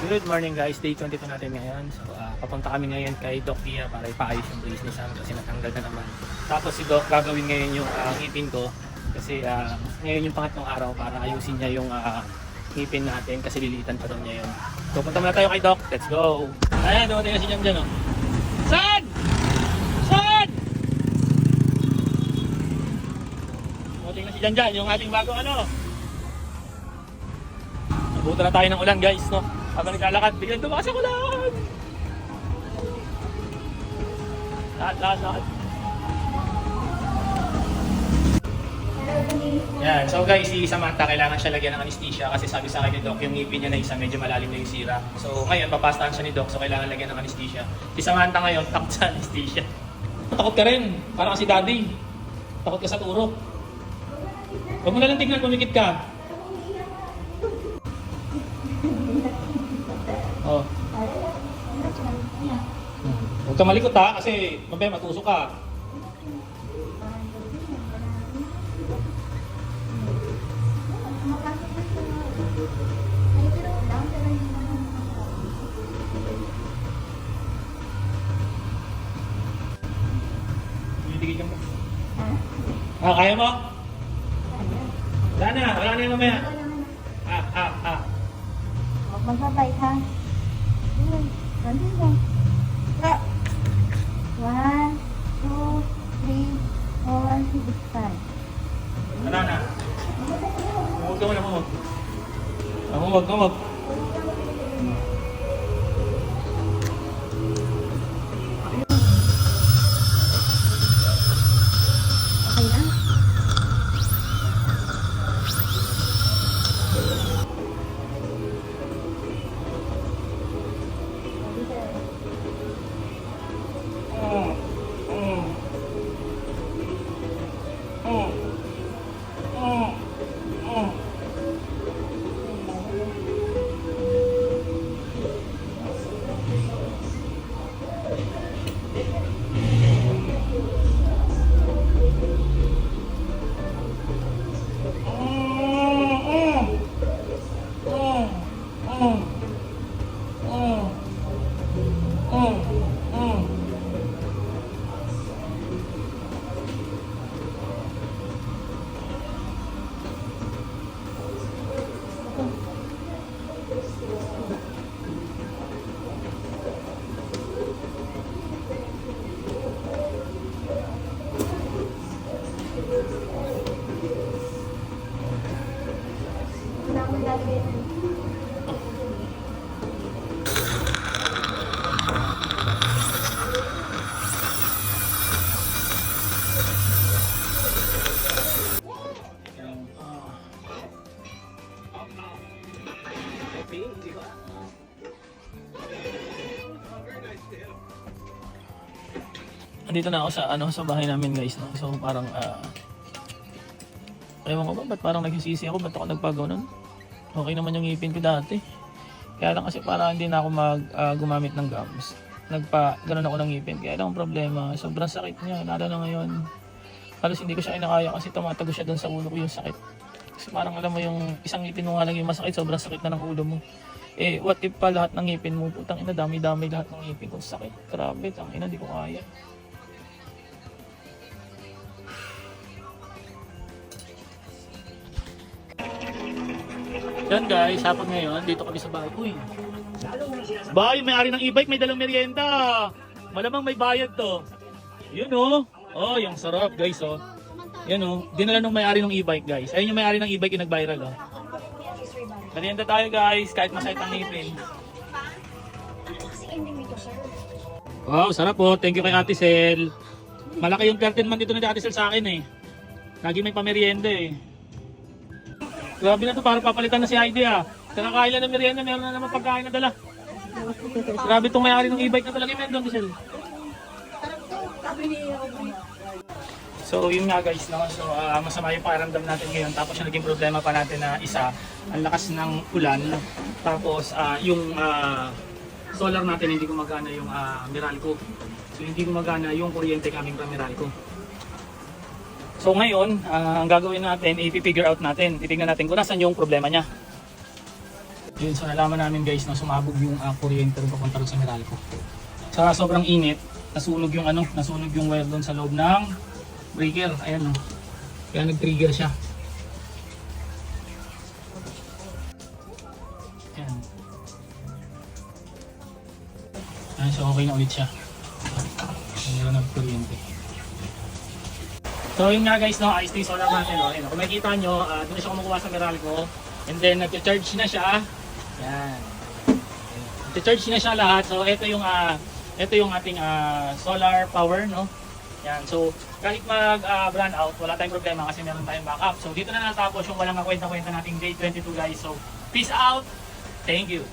Good morning guys, day 22 natin ngayon. So papunta kami ngayon kay Doc Pia para ipaayos yung business namin kasi natanggal na naman. Tapos si Doc gagawin ngayon yung ngipin ko kasi ngayon yung pangatlong araw para ayusin niya yung ngipin natin kasi lilitan pa daw niya yun. So punta muna tayo kay Doc, let's go! Ayan, dumating na si Jan dyan oh. San? San? Dumating na si Jan dyan, yung ating bagong ano. Nabuta na tayo ng ulan guys, no? Habang naglalakad, biglang tumakas ang ulan! Lahat. Yan, so guys, si Samantha kailangan siya lagyan ng anesthesia kasi sabi sa akin ni Doc, yung ngipin niya na isa medyo malalim na yung sira. So ngayon, papastahan siya ni Doc, so kailangan lagyan ng anesthesia. Si Samantha ngayon, takot sa anesthesia. Takot ka rin, parang kasi daddy. Takot ka sa turok. Huwag mo nalang tignan, pumikit ka. Oh. Huwag ka malikot ha, kasi mabaya matusok ka. Tumitigil ka mo. Kaya mo? Wala na yung mamaya. Huwag magbabay ha. Ganun lang. 1, 2, 3, 4, 5. Wala na. Huwag ka muna, huwag. Okay na? Wala akong lalagyan. Andito na ako sa bahay namin guys, no? So parang ewan ko ba, ba't parang nagsisisi ako, ba't ako nagpaganon? Okay naman yung ngipin ko dati. Kaya lang kasi para hindi na ako gumamit ng gums. Ganun ako ng ngipin. Kaya lang ang problema, sobrang sakit niya. Lalo na ngayon. Halos hindi ko siya kinakaya kasi tumatago siya doon sa ulo ko yung sakit. Kasi parang alam mo yung isang ngipin mo nga lang yung masakit, sobrang sakit na ng ulo mo. Eh, what if pa lahat ng ngipin mo, putang ina, dami-dami lahat ng ngipin ko. Sakit, grabe, tang ina, di ko kaya. Yan guys, hapon ngayon, dito kami sa bahay. Uy, bahay, may-ari ng e-bike, may dalang merienda. Malamang may bayad to. Yun oh. Oh, yung sarap guys oh. Yan oh, dinala nung may-ari ng e-bike guys. Ayun yung may-ari ng e-bike yung nag-viral oh. Merienda tayo guys, kahit masakit ang ngipin. Wow, sarap oh. Thank you kay Ate Sel. Malaki yung curtain man dito na Ate Sel sa akin eh. Lagi may pamerienda eh. Grabe na to, parang papalitan na si Heidi ah. Kinakain lang ng merienda, meron na naman pagkain na dala. Grabe itong may-ari ng e-bike na talaga yung Mendon, Giselle. So yun nga guys, no? So masama yung pakiramdam natin ngayon. Tapos yung naging problema pa natin na isa, ang lakas ng ulan. Tapos yung solar natin hindi gumagana yung Meralco. So hindi gumagana yung kuryente kaming from Meralco. So ngayon, ang gagawin natin, i-figure out natin, titingnan natin kung nasan yung problema niya. Yun, so nalaman namin guys na sumabog yung kuryente rin papunta rin sa Meralco. Sa sobrang init, nasunog yung nasunog yung wire doon sa loob ng breaker. Ayan no. Kaya nag-trigger siya. Ayan. Ayan, so okay na ulit siya. Meron ng kuryente. So yun nga guys, no, ayos na yung solar natin. No? Ayun, kung makikita nyo, doon siya kumukuha sa Meralco. And then nag-charge na siya. Yan. Nag-charge na siya lahat. So ito yung ating solar power, no? Yan. So kahit mag-run out, wala tayong problema kasi meron tayong backup. So dito na natapos yung walang kwenta-kwenta nating day 22 guys. So peace out. Thank you.